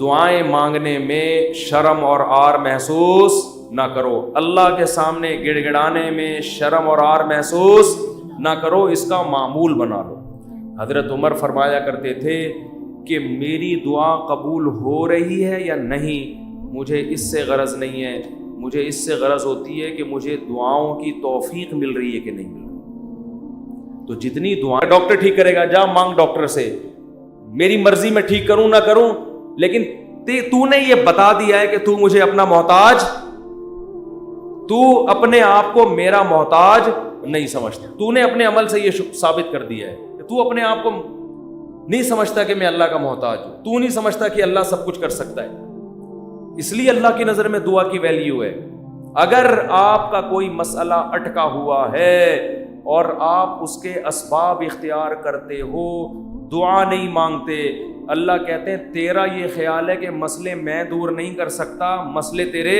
دعائیں مانگنے میں شرم اور آر محسوس نہ کرو، اللہ کے سامنے گڑ گڑانے میں شرم اور آر محسوس نہ کرو، اس کا معمول بنا لو۔ حضرت عمر فرمایا کرتے تھے کہ میری دعا قبول ہو رہی ہے یا نہیں، مجھے اس سے غرض نہیں ہے، مجھے اس سے غرض ہوتی ہے کہ مجھے دعاؤں کی توفیق مل رہی ہے کہ نہیں مل رہی۔ تو جتنی دعائیں، ڈاکٹر ٹھیک کرے گا، جا مانگ ڈاکٹر سے، میری مرضی میں ٹھیک کروں نہ کروں، لیکن تو نے یہ بتا دیا ہے کہ تو مجھے اپنا محتاج، تو اپنے آپ کو میرا محتاج نہیں سمجھتا، تو نے اپنے عمل سے یہ ثابت کر دیا ہے کہ تو اپنے آپ کو نہیں سمجھتا کہ میں اللہ کا محتاج ہوں، تو نہیں سمجھتا کہ اللہ سب کچھ کر سکتا ہے۔ اس لیے اللہ کی نظر میں دعا کی ویلیو ہے۔ اگر آپ کا کوئی مسئلہ اٹکا ہوا ہے اور آپ اس کے اسباب اختیار کرتے ہو، دعا نہیں مانگتے، اللہ کہتے ہیں تیرا یہ خیال ہے کہ مسئلے میں دور نہیں کر سکتا، مسئلے تیرے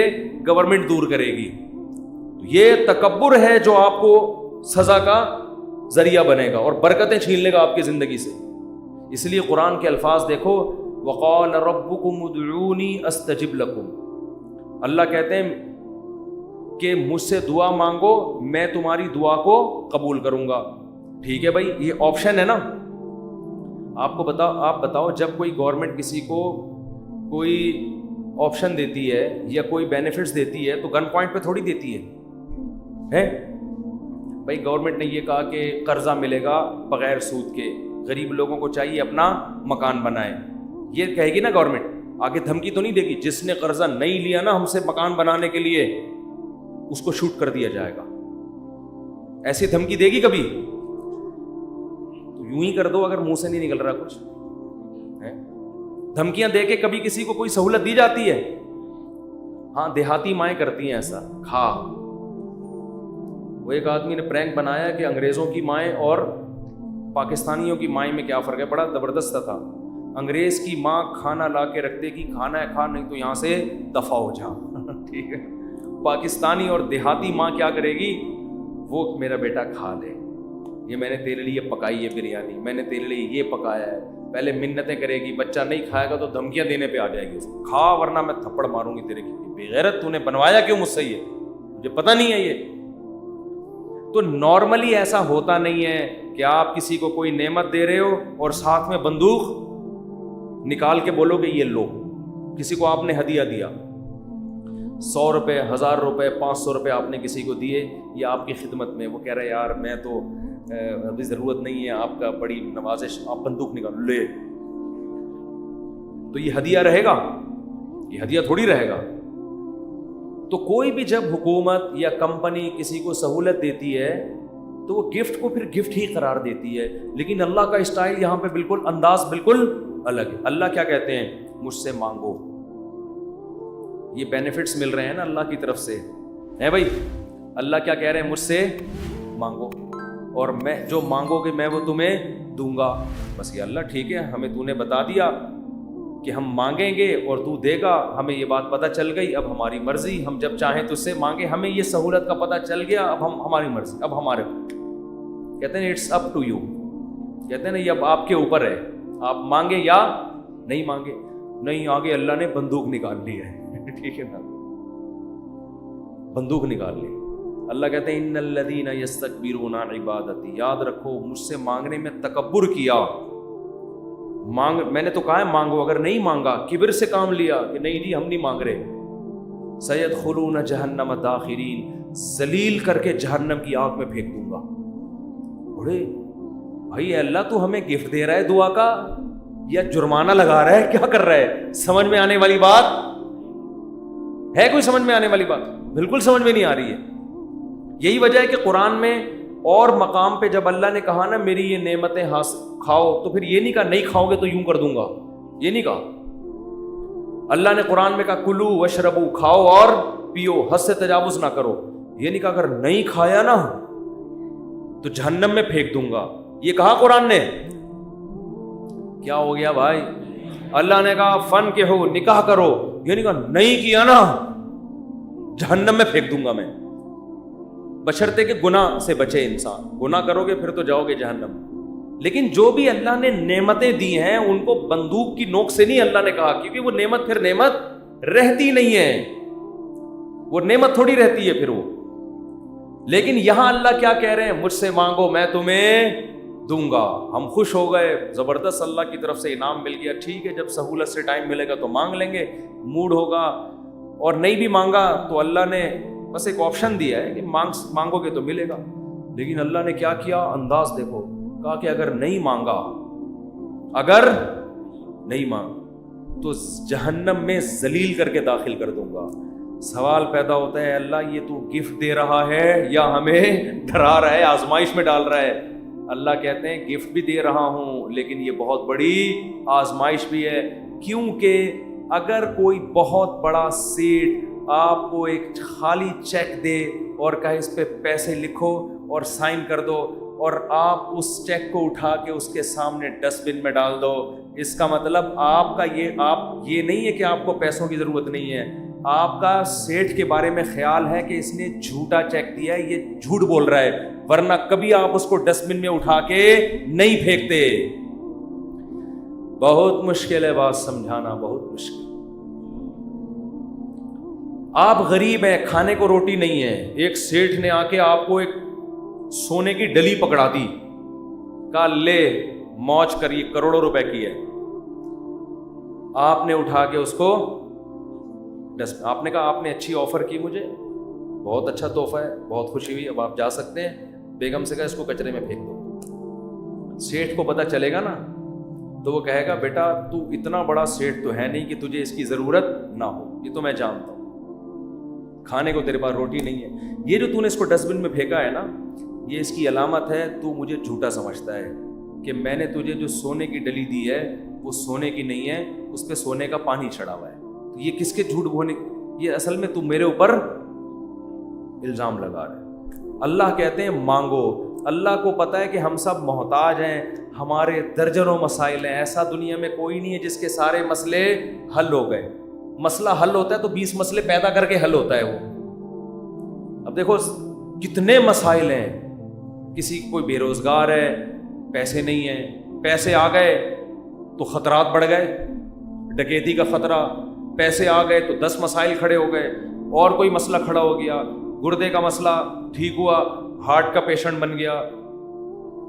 گورنمنٹ دور کرے گی، یہ تکبر ہے جو آپ کو سزا کا ذریعہ بنے گا اور برکتیں چھین لے گا آپ کی زندگی سے۔ اس لیے قرآن کے الفاظ دیکھو، وقال ربکم ادعونی استجب لکم، اللہ کہتے ہیں کہ مجھ سے دعا مانگو، میں تمہاری دعا کو قبول کروں گا۔ ٹھیک ہے بھائی، یہ آپشن ہے نا، آپ بتاؤ جب کوئی گورنمنٹ کسی کو کوئی آپشن دیتی ہے یا کوئی بینیفٹس دیتی ہے تو گن پوائنٹ پہ تھوڑی دیتی ہے بھائی گورنمنٹ نے یہ کہا کہ قرضہ ملے گا بغیر سود کے، غریب لوگوں کو چاہیے اپنا مکان بنائے، یہ کہے گی نا گورنمنٹ، آگے دھمکی تو نہیں دے گی جس نے قرضہ نہیں لیا نا ہم سے مکان بنانے کے لیے اس کو شوٹ کر دیا جائے گا، ایسی دھمکی دے گی کبھی؟ تو یوں ہی کر دو اگر منہ سے نہیں نکل رہا کچھ۔ دھمکیاں دے کے کبھی کسی کو کوئی سہولت دی جاتی ہے؟ ہاں، دیہاتی مائیں کرتی ہیں ایسا، کھا۔ وہ ایک آدمی نے پرینک بنایا کہ انگریزوں کی مائیں اور پاکستانیوں کی مائیں میں کیا فرق ہے، بڑا زبردست تھا۔ انگریز کی ماں کھانا لا کے رکھتے کہ کھانا ہے کھا، نہیں تو یہاں سے دفع ہو جا، ٹھیک ہے۔ پاکستانی اور دیہاتی ماں کیا کرے گی؟ وہ میرا بیٹا کھا لے، یہ میں نے تیرے لیے پکائی ہے بریانی، میں نے تیرے لیے یہ پکایا ہے، پہلے منتیں کرے گی، بچہ نہیں کھائے گا تو دھمکیاں دینے پہ آ جائے گی اس کو، کھا ورنہ میں تھپڑ ماروں گی تیرے کی، بے غیرت تو نے بنوایا کیوں مجھ سے، یہ مجھے پتہ نہیں ہے۔ یہ تو نارملی ایسا ہوتا نہیں ہے کہ آپ کسی کو کوئی نعمت دے رہے ہو اور ساتھ میں بندوق نکال کے بولو کہ یہ لو۔ کسی کو آپ نے ہدیہ دیا، 100 روپے، 1000 روپے، 500 روپے آپ نے کسی کو دیے، یہ آپ کی خدمت میں، وہ کہہ رہے یار میں تو ابھی ضرورت نہیں ہے، آپ کا بڑی نوازش، آپ بندوق نکال لے، تو یہ ہدیہ رہے گا؟ یہ ہدیہ تھوڑی رہے گا۔ تو کوئی بھی جب حکومت یا کمپنی کسی کو سہولت دیتی ہے تو وہ گفٹ کو پھر گفٹ ہی قرار دیتی ہے، لیکن اللہ کا اسٹائل یہاں پہ بالکل انداز بالکل الگ ہے۔ اللہ کیا کہتے ہیں؟ مجھ سے مانگو، یہ بینیفٹس مل رہے ہیں نا اللہ کی طرف سے، ہے بھائی، اللہ کیا کہہ رہے ہیں؟ مجھ سے مانگو اور میں جو مانگو گے میں وہ تمہیں دوں گا۔ بس یہ اللہ ٹھیک ہے، ہمیں تو نے بتا دیا کہ ہم مانگیں گے اور تو دے گا، ہمیں یہ بات پتہ چل گئی، اب ہماری مرضی، ہم جب چاہیں تو اس سے مانگے، ہمیں یہ سہولت کا پتہ چل گیا، اب ہم ہماری مرضی، اب ہمارے، کہتے ہیں اٹس اپ ٹو یو، کہتے ہیں نا یہ اب آپ کے اوپر ہے، آپ مانگے یا نہیں مانگے۔ نہیں، آگے اللہ نے بندوق نکال لی ہے، ٹھیک ہے نا، بندوق نکال لی۔ اللہ کہتے ہیں ان الذین یستکبرون عن عبادتی، یاد رکھو مجھ سے مانگنے میں تکبر کیا، میں نے تو کہا ہے مانگو، اگر نہیں مانگا، کبر سے کام لیا کہ نہیں جی ہم نہیں مانگ رہے، سیدخلون جہنم داخرین، ذلیل کر کے جہنم کی آگ میں پھینک دوں گا۔ بڑے بھائی اللہ تو ہمیں گفٹ دے رہا ہے دعا کا یا جرمانہ لگا رہا ہے، کیا کر رہا ہے؟ سمجھ میں آنے والی بات ہے؟ کوئی سمجھ میں آنے والی بات؟ بالکل سمجھ میں نہیں آ رہی ہے۔ یہی وجہ ہے کہ قرآن میں اور مقام پہ جب اللہ نے کہا نا میری یہ نعمتیں کھاؤ، تو پھر یہ نہیں کہا نہیں کھاؤ گے تو یوں کر دوں گا، یہ نہیں کہا۔ اللہ نے قرآن میں کہا کلو وشربو، کھاؤ اور پیو، حد سے تجاوز نہ کرو، یہ نہیں کہا اگر نہیں کھایا نا تو جہنم میں پھینک دوں گا، یہ کہا قرآن نے؟ کیا ہو گیا بھائی؟ اللہ نے کہا فن کے ہو، نکاح کرو، یہ نہیں کہا نہیں کیا نا جہنم میں پھینک دوں گا میں، بشرطے کہ گناہ سے بچے انسان، گناہ کرو گے پھر تو جاؤ گے جہنم۔ لیکن جو بھی اللہ نے نعمتیں دی ہیں ان کو بندوق کی نوک سے نہیں اللہ نے کہا، کیونکہ وہ نعمت پھر نعمت رہتی نہیں ہے، وہ نعمت تھوڑی رہتی ہے پھر وہ۔ لیکن یہاں اللہ کیا کہہ رہے ہیں؟ مجھ سے مانگو میں تمہیں دوں گا۔ ہم خوش ہو گئے، زبردست، اللہ کی طرف سے انعام مل گیا، ٹھیک ہے، جب سہولت سے ٹائم ملے گا تو مانگ لیں گے، موڈ ہوگا، اور نہیں بھی مانگا تو اللہ نے بس ایک آپشن دیا ہے کہ مانگو گے تو ملے گا۔ لیکن اللہ نے کیا کیا، انداز دیکھو، کہا کہ اگر نہیں مانگا، اگر نہیں مانگا تو جہنم میں ذلیل کر کے داخل کر دوں گا۔ سوال پیدا ہوتا ہے، اللہ یہ تو گفٹ دے رہا ہے یا ہمیں ڈرا رہا ہے، آزمائش میں ڈال رہا ہے؟ اللہ کہتے ہیں گفٹ بھی دے رہا ہوں لیکن یہ بہت بڑی آزمائش بھی ہے، کیونکہ اگر کوئی بہت بڑا سیٹ آپ کو ایک خالی چیک دے اور کہے اس پہ پیسے لکھو اور سائن کر دو، اور آپ اس چیک کو اٹھا کے اس کے سامنے ڈسٹ بن میں ڈال دو، اس کا مطلب آپ کا یہ نہیں ہے کہ آپ کو پیسوں کی ضرورت نہیں ہے، آپ کا سیٹ کے بارے میں خیال ہے کہ اس نے جھوٹا چیک دیا ہے، یہ جھوٹ بول رہا ہے، ورنہ کبھی آپ اس کو ڈسٹ بن میں اٹھا کے نہیں پھینکتے۔ بہت مشکل ہے بات سمجھانا، بہت مشکل۔ آپ غریب ہیں، کھانے کو روٹی نہیں ہے، ایک سیٹھ نے آ کے آپ کو ایک سونے کی ڈلی پکڑا دی، کہا لے موج کریے، کروڑوں روپے کی ہے، آپ نے اٹھا کے اس کو آپ نے کہا آپ نے اچھی آفر کی مجھے، بہت اچھا تحفہ ہے، بہت خوشی ہوئی، اب آپ جا سکتے ہیں۔ بیگم سے کہا اس کو کچرے میں پھینک دو۔ سیٹھ کو پتہ چلے گا نا تو وہ کہے گا بیٹا تو اتنا بڑا سیٹھ تو ہے نہیں کہ تجھے اس کی ضرورت نہ ہو، یہ تو میں جانتا ہوں، کھانے کو تیرے پاس روٹی نہیں ہے، یہ جو تو نے اس کو ڈسٹ بن میں پھینکا ہے نا، یہ اس کی علامت ہے تو مجھے جھوٹا سمجھتا ہے کہ میں نے تجھے جو سونے کی ڈلی دی ہے وہ سونے کی نہیں ہے، اس پہ سونے کا پانی چڑھا ہوا ہے، تو یہ کس کے جھوٹ بولنے، یہ اصل میں تو میرے اوپر الزام لگا رہا ہے۔ اللہ کہتے ہیں مانگو، اللہ کو پتہ ہے کہ ہم سب محتاج ہیں، ہمارے درجنوں مسائل ہیں، ایسا دنیا میں کوئی نہیں ہے جس کے سارے مسئلے حل ہو گئے، مسئلہ حل ہوتا ہے تو 20 مسئلے پیدا کر کے حل ہوتا ہے وہ۔ اب دیکھو کتنے مسائل ہیں، کسی کوئی بے روزگار ہے، پیسے نہیں ہیں، پیسے آ گئے تو خطرات بڑھ گئے، ڈکیتی کا خطرہ، پیسے آ گئے تو 10 مسائل کھڑے ہو گئے، اور کوئی مسئلہ کھڑا ہو گیا، گردے کا مسئلہ ٹھیک ہوا، ہارٹ کا پیشنٹ بن گیا،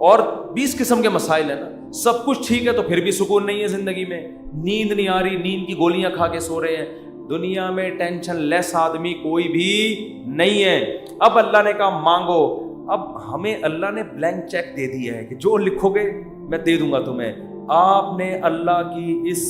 اور 20 قسم کے مسائل ہیں نا، سب کچھ ٹھیک ہے تو پھر بھی سکون نہیں ہے زندگی میں، نیند نہیں آ رہی، نیند کی گولیاں کھا کے سو رہے ہیں، دنیا میں ٹینشن لیس آدمی کوئی بھی نہیں ہے۔ اب اللہ نے کہا مانگو، اب ہمیں اللہ نے بلینک چیک دے دیا ہے کہ جو لکھو گے میں دے دوں گا تمہیں۔ آپ نے اللہ کی اس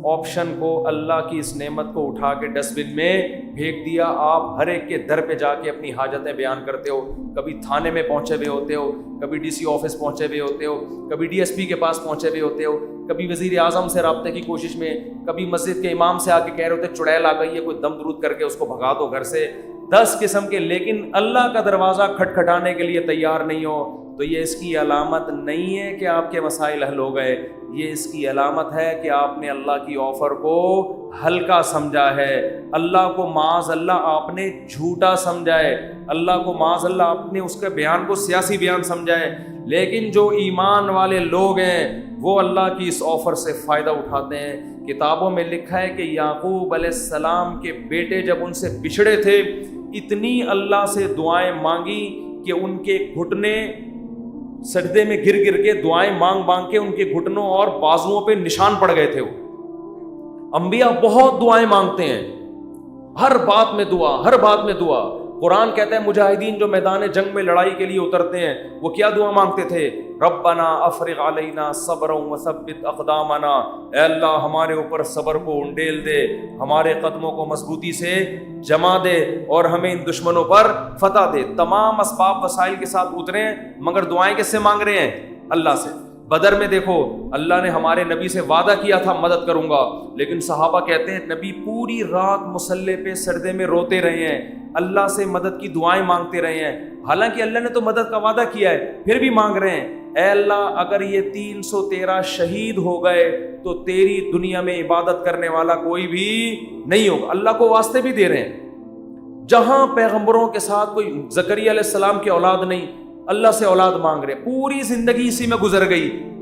آپشن کو، اللہ کی اس نعمت کو اٹھا کے ڈسٹ بن میں پھینک دیا۔ آپ ہر ایک کے در پہ جا کے اپنی حاجتیں بیان کرتے ہو، کبھی تھانے میں پہنچے ہوئے ہوتے ہو، کبھی ڈی سی آفس پہنچے ہوئے ہوتے ہو، کبھی ڈی ایس پی کے پاس پہنچے ہوئے ہوتے ہو، کبھی وزیر اعظم سے رابطے کی کوشش میں، کبھی مسجد کے امام سے آ کے کہہ رہے ہوتے چڑیل آ گئی ہے، کوئی دم درود کر کے اس کو بھگا دو گھر سے، 10 قسم کے، لیکن اللہ کا دروازہ کھٹکھٹانے کے لیے تیار نہیں ہو، تو یہ اس کی علامت نہیں ہے کہ آپ کے مسائل حل ہو گئے، یہ اس کی علامت ہے کہ آپ نے اللہ کی آفر کو ہلکا سمجھا ہے، اللہ کو معاذ اللہ آپ نے جھوٹا سمجھا ہے، اللہ کو معاذ اللہ آپ نے اس کے بیان کو سیاسی بیان سمجھا ہے۔ لیکن جو ایمان والے لوگ ہیں وہ اللہ کی اس آفر سے فائدہ اٹھاتے ہیں۔ کتابوں میں لکھا ہے کہ یعقوب علیہ السلام کے بیٹے جب ان سے بچھڑے تھے، اتنی اللہ سے دعائیں مانگی کہ ان کے گھٹنے سجدے میں گر گر کے دعائیں مانگ مانگ کے ان کے گھٹنوں اور بازوؤں پہ نشان پڑ گئے تھے۔ وہ انبیاء بہت دعائیں مانگتے ہیں، ہر بات میں دعا، ہر بات میں دعا۔ قرآن کہتا ہے مجاہدین جو میدان جنگ میں لڑائی کے لیے اترتے ہیں وہ کیا دعا مانگتے تھے؟ ربنا افرغ علینا صبرا وثبت اقدامنا، اے اللہ ہمارے اوپر صبر کو انڈیل دے، ہمارے قدموں کو مضبوطی سے جما دے اور ہمیں ان دشمنوں پر فتح دے۔ تمام اسباب وسائل کے ساتھ اترے ہیں، مگر دعائیں کس سے مانگ رہے ہیں؟ اللہ سے۔ بدر میں دیکھو اللہ نے ہمارے نبی سے وعدہ کیا تھا مدد کروں گا، لیکن صحابہ کہتے ہیں نبی پوری رات مصلے پہ سردے میں روتے رہے ہیں، اللہ سے مدد کی دعائیں مانگتے رہے ہیں، حالانکہ اللہ نے تو مدد کا وعدہ کیا ہے، پھر بھی مانگ رہے ہیں اے اللہ اگر یہ 313 شہید ہو گئے تو تیری دنیا میں عبادت کرنے والا کوئی بھی نہیں ہوگا۔ اللہ کو واسطے بھی دے رہے ہیں، جہاں پیغمبروں کے ساتھ کوئی زکریا علیہ السلام کی اولاد نہیں، اللہ سے اولاد مانگ رہے، پوری زندگی اسی میں گزر گئی،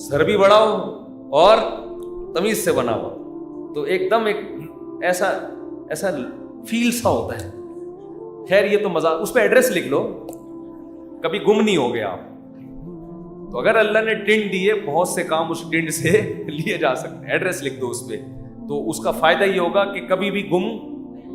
سر بھی بڑا ہو اور تمیز سے بنا ہوا، تو ایک دم ایک ایسا فیل سا ہوتا ہے. خیر یہ تو مزاق، اس پہ ایڈریس لکھ لو، کبھی گم نہیں ہو گیا آپ. تو اگر اللہ نے ٹنڈ دیے، بہت سے کام اس ٹنڈ سے لیے جا سکتے ہیں. ایڈریس لکھ دو اس پہ، تو اس کا فائدہ یہ ہوگا کہ کبھی بھی گم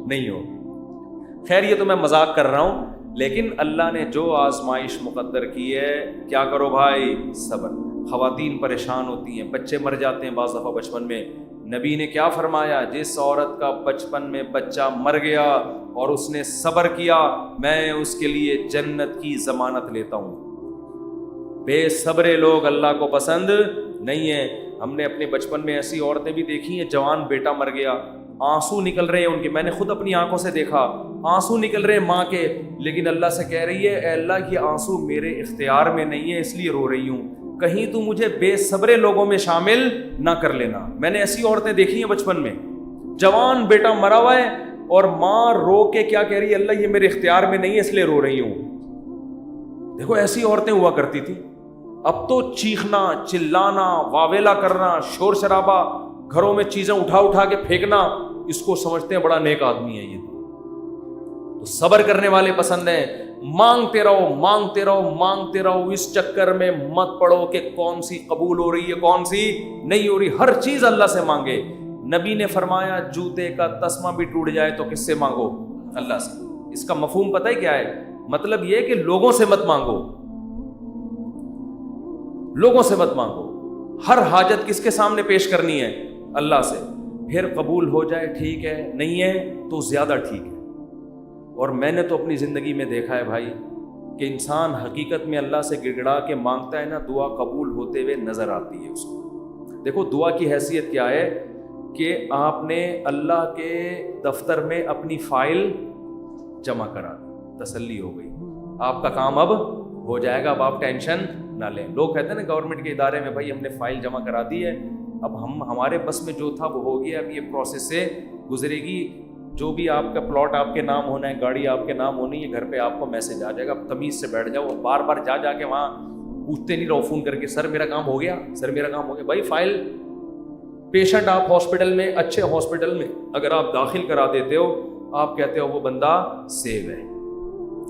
نہیں ہوگا. خیر یہ تو میں مذاق کر رہا ہوں، لیکن اللہ نے جو آزمائش مقدر کی ہے، کیا کرو بھائی؟ صبر. خواتین پریشان ہوتی ہیں، بچے مر جاتے ہیں بعض دفعہ بچپن میں. نبی نے کیا فرمایا؟ جس عورت کا بچپن میں بچہ مر گیا اور اس نے صبر کیا، میں اس کے لیے جنت کی ضمانت لیتا ہوں. بے صبرے لوگ اللہ کو پسند نہیں ہیں. ہم نے اپنے بچپن میں ایسی عورتیں بھی دیکھی ہیں، جوان بیٹا مر گیا، آنسو نکل رہے ہیں ان کے، میں نے خود اپنی آنکھوں سے دیکھا، آنسو نکل رہے ہیں ماں کے، لیکن اللہ سے کہہ رہی ہے اے اللہ یہ آنسو میرے اختیار میں نہیں ہے، اس لیے رو رہی ہوں، کہیں تو مجھے بے صبرے لوگوں میں شامل نہ کر لینا. میں نے ایسی عورتیں دیکھی ہیں بچپن میں، جوان بیٹا مرا ہوا ہے اور ماں رو کے کیا کہہ رہی ہے؟ اللہ یہ میرے اختیار میں نہیں ہے اس لیے رو رہی ہوں. دیکھو ایسی عورتیں ہوا کرتی تھی. اب تو چیخنا، چلانا، واویلا کرنا، شور شرابہ، گھروں میں چیزیں اٹھا کے پھینکنا، اس کو سمجھتے ہیں بڑا نیک آدمی ہے یہ. تو صبر کرنے والے پسند ہیں. مانگتے رہو مانگتے رہو مانگتے رہو، اس چکر میں مت پڑو کہ کون سی قبول ہو رہی ہے کون سی نہیں ہو رہی. ہر چیز اللہ سے مانگے. نبی نے فرمایا جوتے کا تسمہ بھی ٹوٹ جائے تو کس سے مانگو؟ اللہ سے. اس کا مفہوم پتہ ہے کیا ہے؟ مطلب یہ کہ لوگوں سے مت مانگو، لوگوں سے مت مانگو. ہر حاجت کس کے سامنے پیش کرنی ہے؟ اللہ سے. پھر قبول ہو جائے ٹھیک ہے، نہیں ہے تو زیادہ ٹھیک ہے. اور میں نے تو اپنی زندگی میں دیکھا ہے بھائی کہ انسان حقیقت میں اللہ سے گڑ گڑا کے مانگتا ہے نا، دعا قبول ہوتے ہوئے نظر آتی ہے اس کو. دیکھو دعا کی حیثیت کیا ہے کہ آپ نے اللہ کے دفتر میں اپنی فائل جمع کرا دی، تسلی ہو گئی، آپ کا کام اب ہو جائے گا، اب آپ ٹینشن نہ لیں. لوگ کہتے ہیں نا گورنمنٹ کے ادارے میں، بھائی ہم نے فائل جمع کرا دی ہے، اب ہمارے بس میں جو تھا وہ ہو گیا، اب یہ پروسیس سے گزرے گی، جو بھی آپ کا پلاٹ آپ کے نام ہونا ہے، گاڑی آپ کے نام ہونی ہے، گھر پہ آپ کو میسج آ جائے گا. اب تمیز سے بیٹھ جاؤ، بار بار جا کے وہاں پوچھتے نہیں رہو فون کر کے سر میرا کام ہو گیا، سر میرا کام ہو گیا. بھائی فائل، پیشنٹ آپ ہاسپٹل میں، اچھے ہاسپٹل میں اگر آپ داخل کرا دیتے ہو، آپ کہتے ہو وہ بندہ سیو ہے،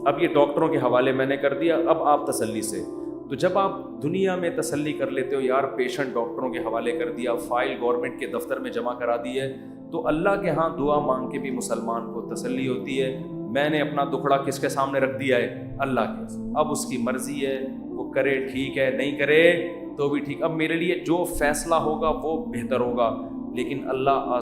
اب یہ ڈاکٹروں کے حوالے میں نے کر دیا، اب آپ تسلی سے. تو جب آپ دنیا میں تسلی کر لیتے ہو یار پیشنٹ ڈاکٹروں کے حوالے کر دیا، فائل گورنمنٹ کے دفتر میں جمع کرا دی ہے، تو اللہ کے ہاں دعا مانگ کے بھی مسلمان کو تسلی ہوتی ہے. میں نے اپنا دکھڑا کس کے سامنے رکھ دیا ہے؟ اللہ کے. اب اس کی مرضی ہے، وہ کرے ٹھیک ہے، نہیں کرے تو بھی ٹھیک. اب میرے لیے جو فیصلہ ہوگا وہ بہتر ہوگا، لیکن اللہ